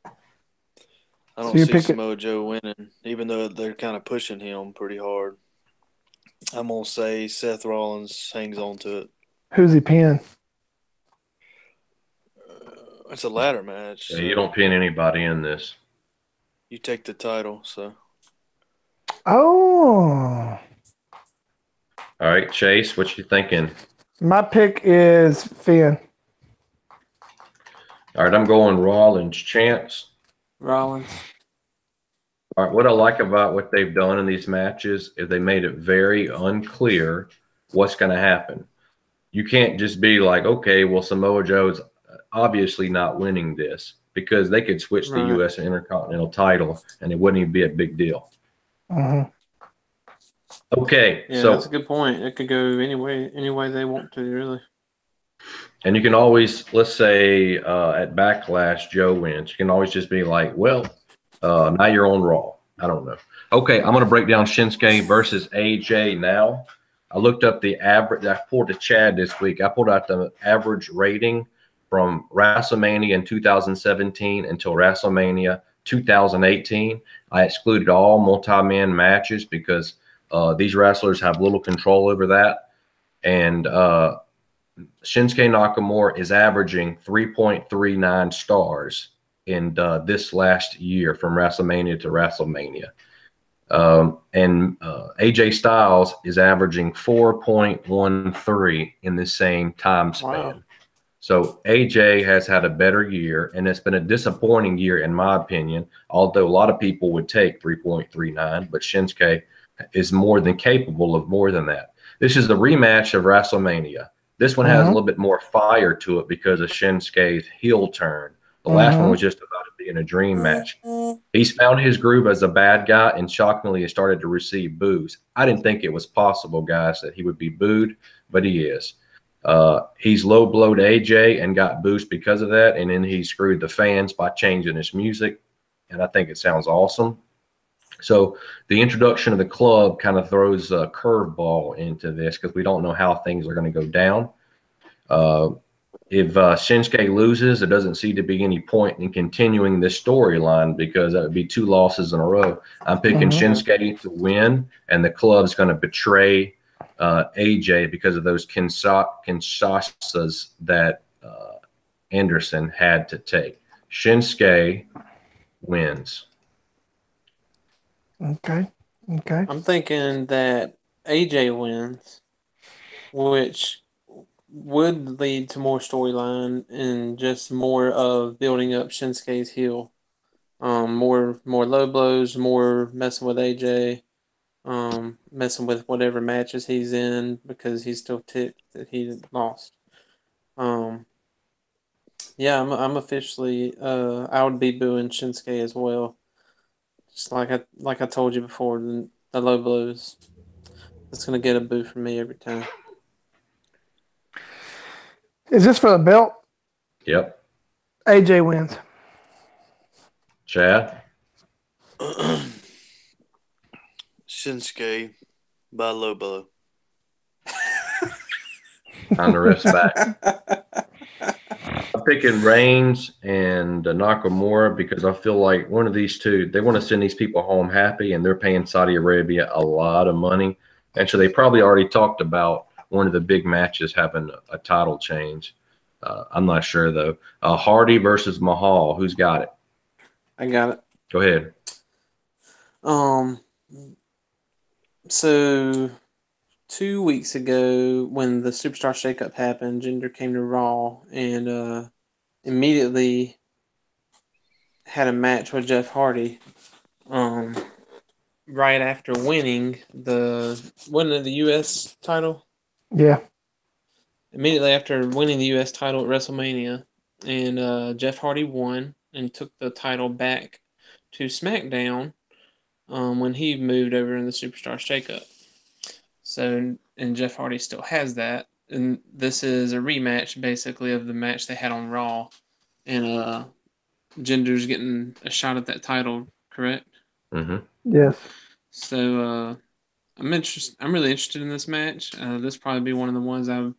I don't see Samoa Joe winning, even though they're kind of pushing him pretty hard. I'm gonna say Seth Rollins hangs on to it. Who's he pinning? It's a ladder match. Yeah, you don't pin anybody in this. You take the title, so. Oh. All right, Chase, what you thinking? My pick is Finn. All right, I'm going Rollins. Chance? Rollins. All right, what I like about what they've done in these matches is they made it very unclear what's going to happen. You can't just be like, okay, well, Samoa Joe's obviously not winning this, because they could switch the U.S. Intercontinental title and it wouldn't even be a big deal. Okay, yeah, so that's a good point. It could go any way they want to, really. And you can always, let's say at Backlash, Joe wins. You can always just be like, well, now you're on Raw. I don't know. Okay, I'm going to break down Shinsuke versus AJ now. I looked up the average. I pulled a Chad this week. I pulled out the average rating from WrestleMania in 2017 until WrestleMania 2018. I excluded all multi-man matches because these wrestlers have little control over that. And Shinsuke Nakamura is averaging 3.39 stars in this last year from WrestleMania to WrestleMania. And AJ Styles is averaging 4.13 in the same time span. Wow. So AJ has had a better year, and it's been a disappointing year in my opinion, although a lot of people would take 3.39, but Shinsuke is more than capable of more than that. This is the rematch of WrestleMania. This one has a little bit more fire to it because of Shinsuke's heel turn. The last one was just about it being a dream match. He's found his groove as a bad guy, and shockingly has started to receive boos. I didn't think it was possible, guys, that he would be booed, but he is. He's low blowed AJ and got boosted because of that, and then he screwed the fans by changing his music, and I think it sounds awesome. So the introduction of the club kind of throws a curveball into this because we don't know how things are going to go down. If Shinsuke loses, there doesn't seem to be any point in continuing this storyline because that would be 2 losses in a row. I'm picking Shinsuke to win, and the club's going to betray AJ because of those Kinshasas that Anderson had to take. Shinsuke wins. Okay. I'm thinking that AJ wins, which would lead to more storyline and just more of building up Shinsuke's heel. More low blows, more messing with AJ, messing with whatever matches he's in because he's still ticked that he lost. Yeah, I'm officially I would be booing Shinsuke as well. Just like I told you before, the low blows. It's gonna get a boo from me every time. Is this for the belt? Yep. AJ wins. Chad? Shinsuke by Lobo. On the rest back. I'm picking Reigns and Nakamura because I feel like one of these two, they want to send these people home happy, and they're paying Saudi Arabia a lot of money. And so they probably already talked about one of the big matches having a title change. I'm not sure, though. Hardy versus Mahal. Who's got it? I got it. Go ahead. So 2 weeks ago, when the Superstar Shakeup happened, Jinder came to Raw and immediately had a match with Jeff Hardy. Right after winning wasn't it the U.S. title? Yeah. Immediately after winning the U.S. title at WrestleMania, and Jeff Hardy won and took the title back to SmackDown when he moved over in the Superstar Shakeup. So, and Jeff Hardy still has that, and this is a rematch basically of the match they had on Raw, and Jinder's getting a shot at that title, correct? Mm-hmm. Yes. So I'm really interested in this match. This probably be one of the ones I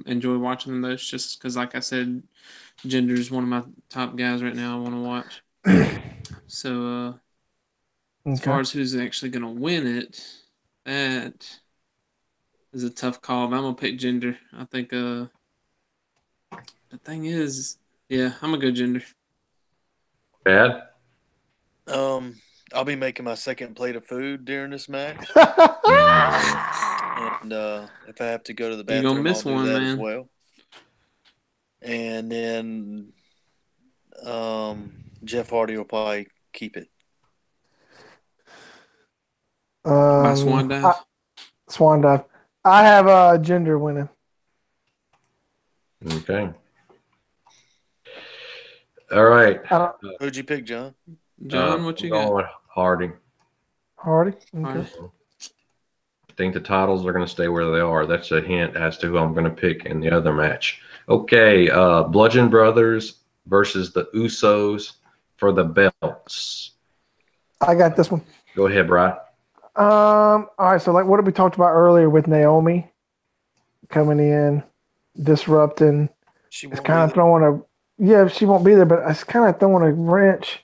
enjoy watching the most, just because, like I said, Jinder is one of my top guys right now I want to watch. So as far as who's actually going to win it, that is a tough call. But I'm going to pick Jinder. I think the thing is, yeah, I'm going to go Jinder. Bad? I'll be making my second plate of food during this match. And if I have to go to the bathroom, You're gonna miss I'll do one, that man. as well. And then Jeff Hardy will probably keep it. By Swan Dive? Swan Dive. I have Jinder winning. Okay. All right. Who'd you pick, John? John, what you got? Hardy. Hardy? Okay. I think the titles are going to stay where they are. That's a hint as to who I'm going to pick in the other match. Okay. Bludgeon Brothers versus the Usos for the belts. I got this one. Go ahead, Brian. All right. So, like what we talked about earlier with Naomi coming in, disrupting. It's kind of throwing she won't be there, but it's kind of throwing a wrench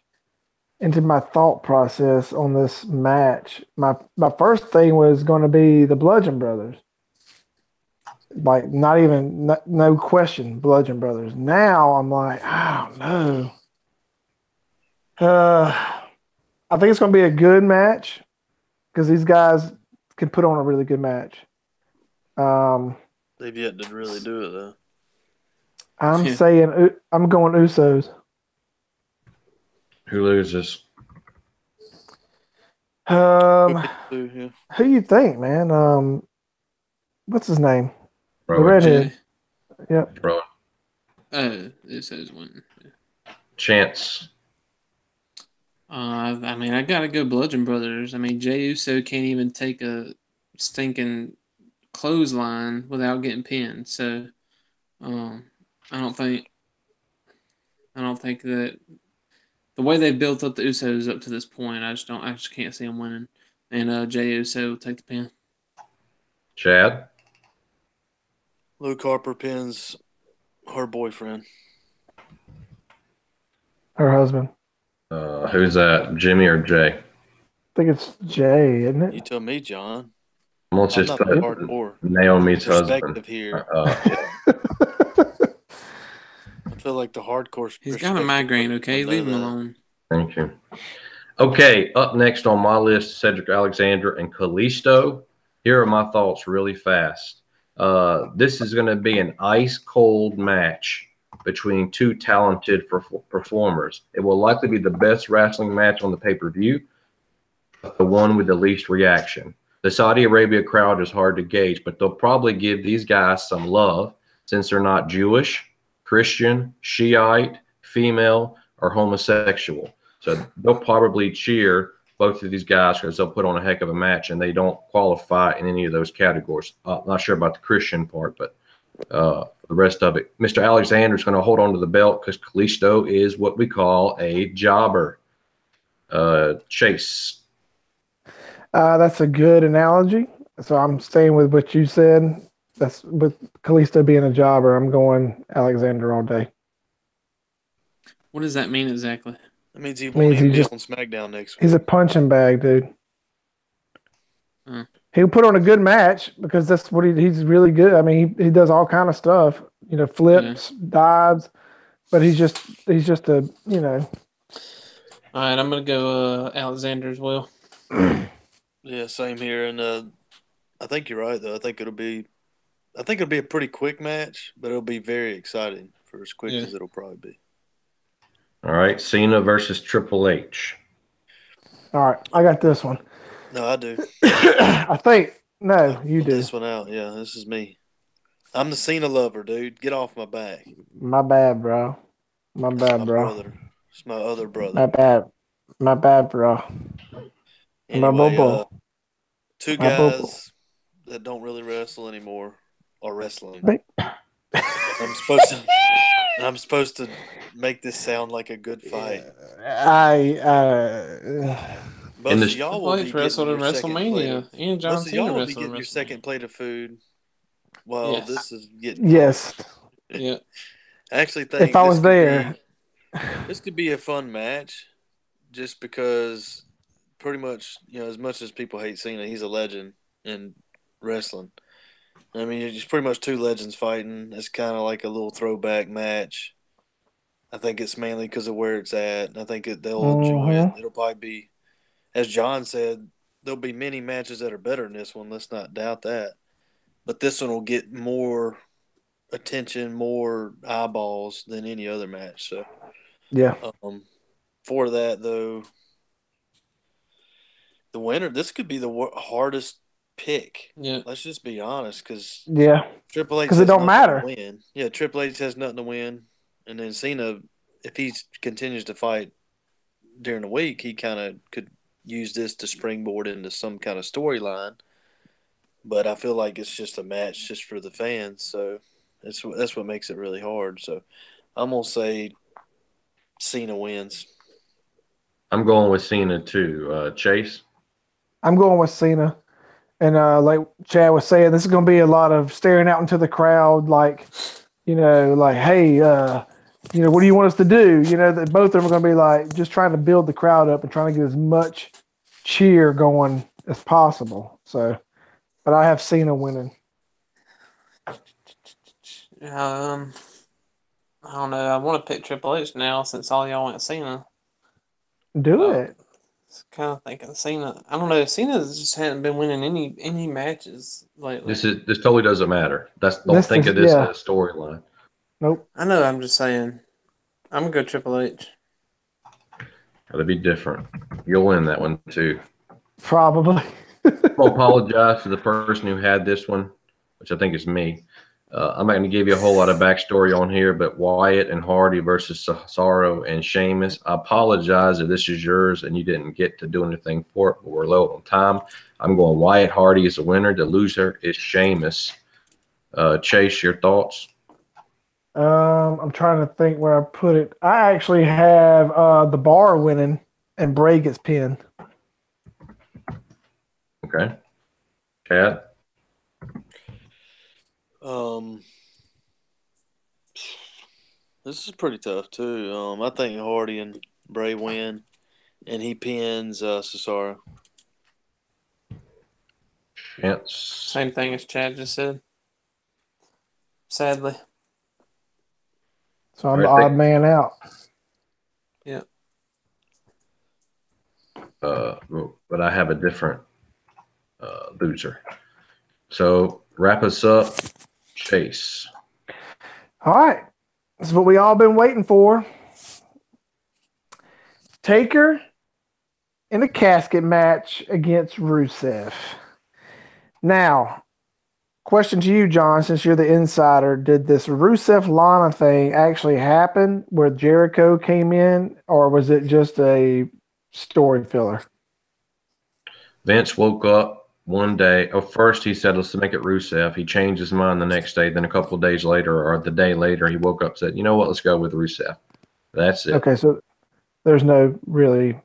into my thought process on this match. My first thing was going to be the Bludgeon Brothers. Like, no question, Bludgeon Brothers. Now I'm like, I don't know. I think it's going to be a good match because these guys can put on a really good match. They've yet to really do it, though. I'm saying I'm going Usos. Who loses? Who you think, man? What's his name? Rowan. The redhead. Yep. Rowan. Usos win. Chance. I mean, I gotta go Bludgeon Brothers. I mean, Jey Uso can't even take a stinking clothesline without getting pinned. So, I don't think that the way they built up the Usos up to this point, I just can't see them winning. And Jey Uso will take the pin. Chad. Luke Harper pins her boyfriend. Her husband. Who's that? Jimmy or Jay? I think it's Jay, isn't it? You tell me, John. Well, it's just Naomi's husband. Here. I feel like the hardcore. He's got a migraine. Okay, leave him alone. Thank you. Okay, up next on my list, Cedric Alexander and Kalisto. Here are my thoughts really fast. This is going to be an ice-cold match between two talented performers. It will likely be the best wrestling match on the pay-per-view, the one with the least reaction. The Saudi Arabia crowd is hard to gauge, but they'll probably give these guys some love since they're not Jewish, Christian, Shiite, female, or homosexual. So they'll probably cheer both of these guys because they'll put on a heck of a match, and they don't qualify in any of those categories. I'm not sure about the Christian part, but the rest of it. Mr. Alexander's going to hold on to the belt because Kalisto is what we call a jobber. Chase. That's a good analogy. So I'm staying with what you said. That's with Kalisto being a jobber. I'm going Alexander all day. What does that mean exactly? That means he won't even be on SmackDown next week. He's a punching bag, dude. He'll put on a good match because that's what he's really good. I mean, he does all kind of stuff. You know, flips, dives, but he's just a All right, I'm gonna go Alexander as well. Yeah, same here, and I think you're right though. I think it'll be a pretty quick match, but it'll be very exciting for as quick as it'll probably be. All right, Cena versus Triple H. All right, I got this one. No, I do. I think you do. This one out. Yeah, this is me. I'm the Cena lover, dude. Get off my back. My bad, bro. My bad, bro. Brother. It's my other brother. My bad, bro. Anyway, two guys that don't really wrestle anymore are wrestling. I'm supposed to make this sound like a good fight. Most of y'all will be wrestled in WrestleMania, and John Cena will be getting your second plate of food. Well, this is getting Yeah. I actually think if I was there, this could be a fun match, just because pretty much, as much as people hate Cena, he's a legend in wrestling. I mean, it's pretty much two legends fighting. It's kind of like a little throwback match. I think it's mainly because of where it's at. I think they'll enjoy it. It'll probably be, as John said, there'll be many matches that are better than this one. Let's not doubt that. But this one will get more attention, more eyeballs than any other match. So, yeah. For that though, the winner. This could be the hardest pick. Yeah. Let's just be honest, because Triple H because it don't matter. Win. Yeah, Triple H has nothing to win, and then Cena, if he continues to fight during the week, he kind of could use this to springboard into some kind of storyline. But I feel like it's just a match just for the fans, so that's what makes it really hard. So I'm gonna say Cena wins. I'm going with Cena too. Chase? I'm going with Cena. And like Chad was saying, this is going to be a lot of staring out into the crowd, like, hey, what do you want us to do? That both of them are going to be like just trying to build the crowd up and trying to get as much cheer going as possible. So, but I have Cena winning. I don't know. I want to pick Triple H now since all y'all went Cena. Do it. Kind of thinking Cena. I don't know. Cena just hasn't been winning any matches lately. This totally doesn't matter. Don't think of this as a storyline. Nope. I know. I'm just saying. I'm gonna go Triple H. That'll be different. You'll win that one too. Probably. I'll apologize to the person who had this one, which I think is me. I'm not going to give you a whole lot of backstory on here, but Wyatt and Hardy versus Cesaro and Sheamus. I apologize if this is yours and you didn't get to do anything for it, but we're low on time. I'm going Wyatt Hardy is the winner. The loser is Sheamus. Chase, your thoughts? I'm trying to think where I put it. I actually have the Bar winning and Bray gets pinned. Okay. Chad? This is pretty tough too. I think Hardy and Bray win, and he pins Cesaro. Yes. Same thing as Chad just said. Sadly. So I'm the odd man out. Yeah. But I have a different loser. So wrap us up, Chase. All right. This is what we all been waiting for. Taker in a casket match against Rusev. Now, question to you, John, since you're the insider, did this Rusev-Lana thing actually happen where Jericho came in, or was it just a story filler? Vince woke up one day. First he said, let's make it Rusev. He changed his mind the next day. Then a couple of days later, or the day later, he woke up and said, you know what, let's go with Rusev. That's it. Okay, so there's no really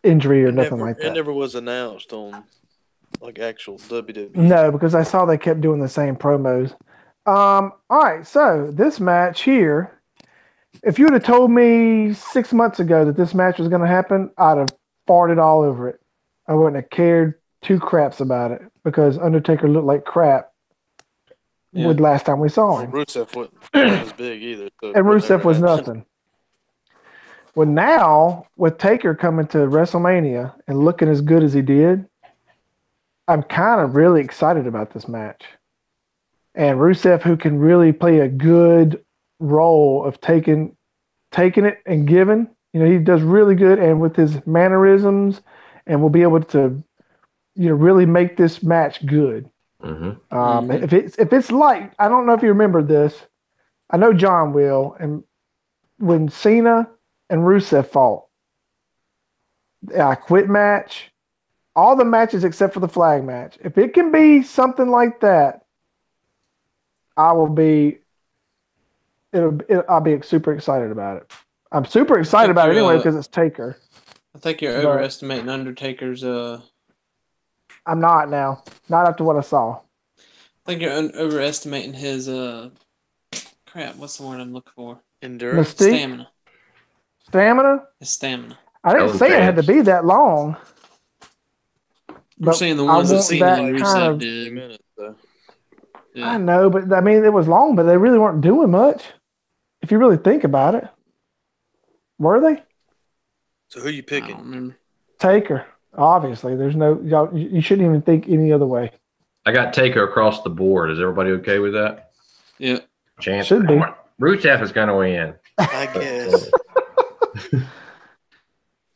injury or nothing like that. It never was announced on like actual WWE. No, because I saw they kept doing the same promos. All right, so this match here, if you would have told me 6 months ago that this match was going to happen, I'd have farted all over it. I wouldn't have cared two craps about it because Undertaker looked like crap with last time we saw him. Rusev wasn't as big either. So and Rusev was nothing. Well, now with Taker coming to WrestleMania and looking as good as he did, I'm kind of really excited about this match. And Rusev, who can really play a good role of taking it and giving, he does really good, and with his mannerisms, and will be able to, really make this match good. Mm-hmm. If it's like, I don't know if you remember this, I know John will, and when Cena and Rusev fought, quit match, all the matches except for the flag match. If it can be something like that, I'll be super excited about it. I'm super excited about it anyway because it's Taker. I think you're overestimating Undertaker's. I'm not now. Not after what I saw. I think you're overestimating his. Crap, what's the word I'm looking for? Endurance. Stamina. Stamina? His stamina. I didn't say it had to be that long. I'm saying the ones that Cena and Rusev did. Yeah. I know, but I mean, it was long, but they really weren't doing much. If you really think about it, were they? So who are you picking? Taker. Obviously, there's no. You shouldn't even think any other way. I got Taker across the board. Is everybody okay with that? Yeah. Chance should be. Rusev is going to win. I guess.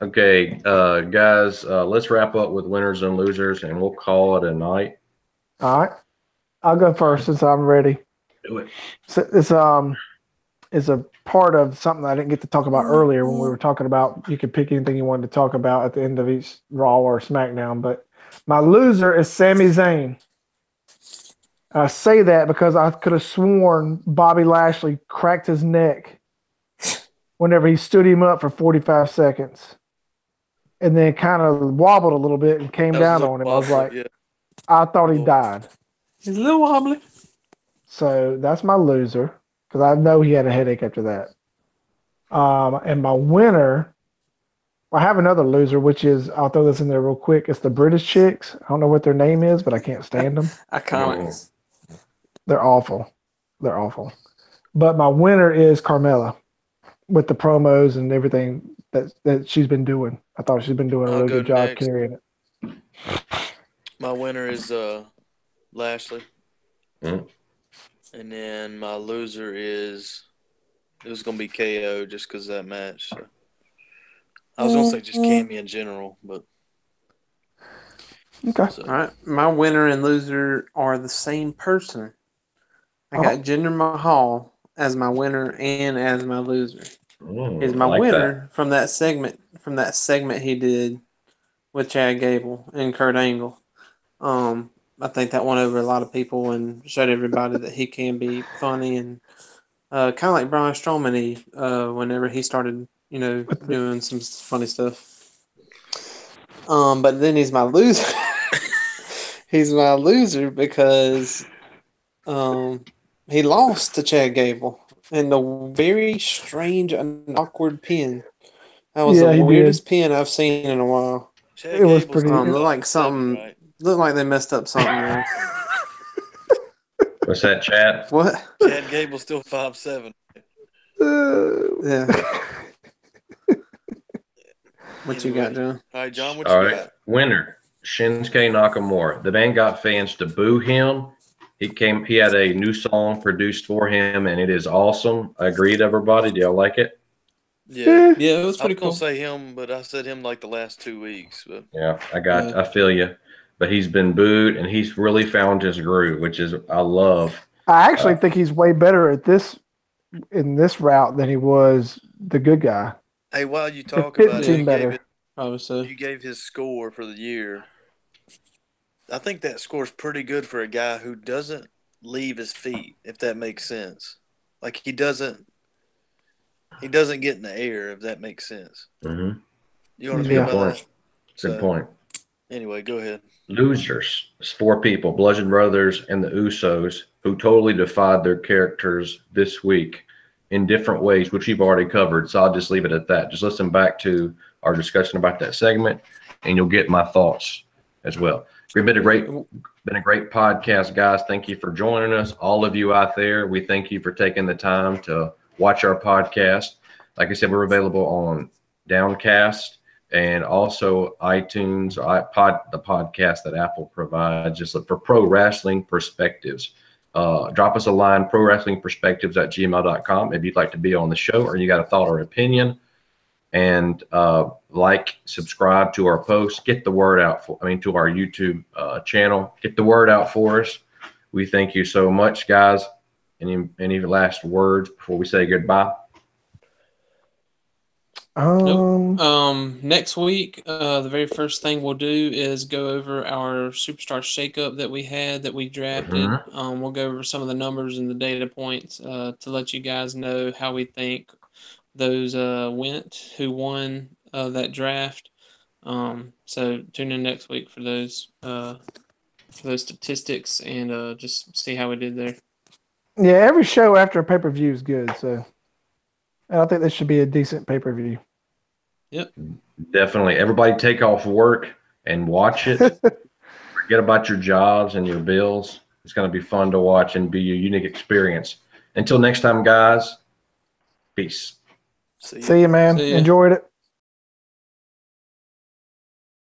Okay, guys, let's wrap up with winners and losers, and we'll call it a night. All right. I'll go first since I'm ready. Do it. So it's a part of something I didn't get to talk about earlier when we were talking about you could pick anything you wanted to talk about at the end of each Raw or SmackDown. But my loser is Sami Zayn. I say that because I could have sworn Bobby Lashley cracked his neck whenever he stood him up for 45 seconds and then kind of wobbled a little bit and came down on him. I was like, I thought he died. He's a little wobbly. So that's my loser because I know he had a headache after that. And my winner, I have another loser, which is, I'll throw this in there real quick. It's the British chicks. I don't know what their name is, but I can't stand them. Iconics. They're awful. They're awful. But my winner is Carmella with the promos and everything that she's been doing. I thought she's been doing a really good job carrying it. My winner is Lashley. Mm. And then my loser is it was going to be KO just because of that match. So. I was going to say just Cammy in general, but. Okay. So. All right. My winner and loser are the same person. I got Jinder Mahal as my winner and as my loser. He's my winner from that segment he did with Chad Gable and Kurt Angle. I think that won over a lot of people and showed everybody that he can be funny and kind of like Braun Strowman. Whenever he started, doing some funny stuff. But then he's my loser. He's my loser because he lost to Chad Gable in a very strange and awkward pin. That was the weirdest pin I've seen in a while. It was pretty. Looked like something. Right? Looked like they messed up something there. What's that, Chad? What? Chad Gable's still 5'7". Yeah. What you got, John? All right, John, what you got? Winner, Shinsuke Nakamura. The man got fans to boo him. He had a new song produced for him, and it is awesome. Agreed, everybody? Do y'all like it? Yeah, it was pretty cool. I was gonna say him, but I said him like the last 2 weeks. But yeah, I feel you. But he's been booed, and he's really found his groove, which is I love. I actually think he's way better at in this route than he was the good guy. Hey, while you talk about it, you gave his score for the year. I think that score's pretty good for a guy who doesn't leave his feet, if that makes sense. Like he doesn't get in the air, if that makes sense. Mm-hmm. You want to be about that? Good point. Anyway, go ahead. Losers. It's 4 people, Bludgeon Brothers and the Usos, who totally defied their characters this week in different ways, which we've already covered. So I'll just leave it at that. Just listen back to our discussion about that segment, and you'll get my thoughts as well. It's been a great podcast, guys. Thank you for joining us. All of you out there, we thank you for taking the time to watch our podcast. Like I said, we're available on Downcast and also iTunes, the podcast that Apple provides. Just look for Pro Wrestling Perspectives. Drop us a line, prowrestlingperspectives@gmail.com, if you'd like to be on the show or you got a thought or opinion. And subscribe to our posts, get the word out to our YouTube channel, get the word out for us. We thank you so much, guys. Any last words before we say goodbye? Nope. Next week, the very first thing we'll do is go over our Superstar Shakeup that we drafted. We'll go over some of the numbers and the data points to let you guys know how we think those went, who won that draft. So tune in next week for those statistics and just see how we did there. Yeah, every show after a pay-per-view is good, so I think this should be a decent pay-per-view. Yep. Definitely. Everybody take off work and watch it. Forget about your jobs and your bills. It's going to be fun to watch and be a unique experience. Until next time, guys, peace. See you, man. See ya. Enjoyed it.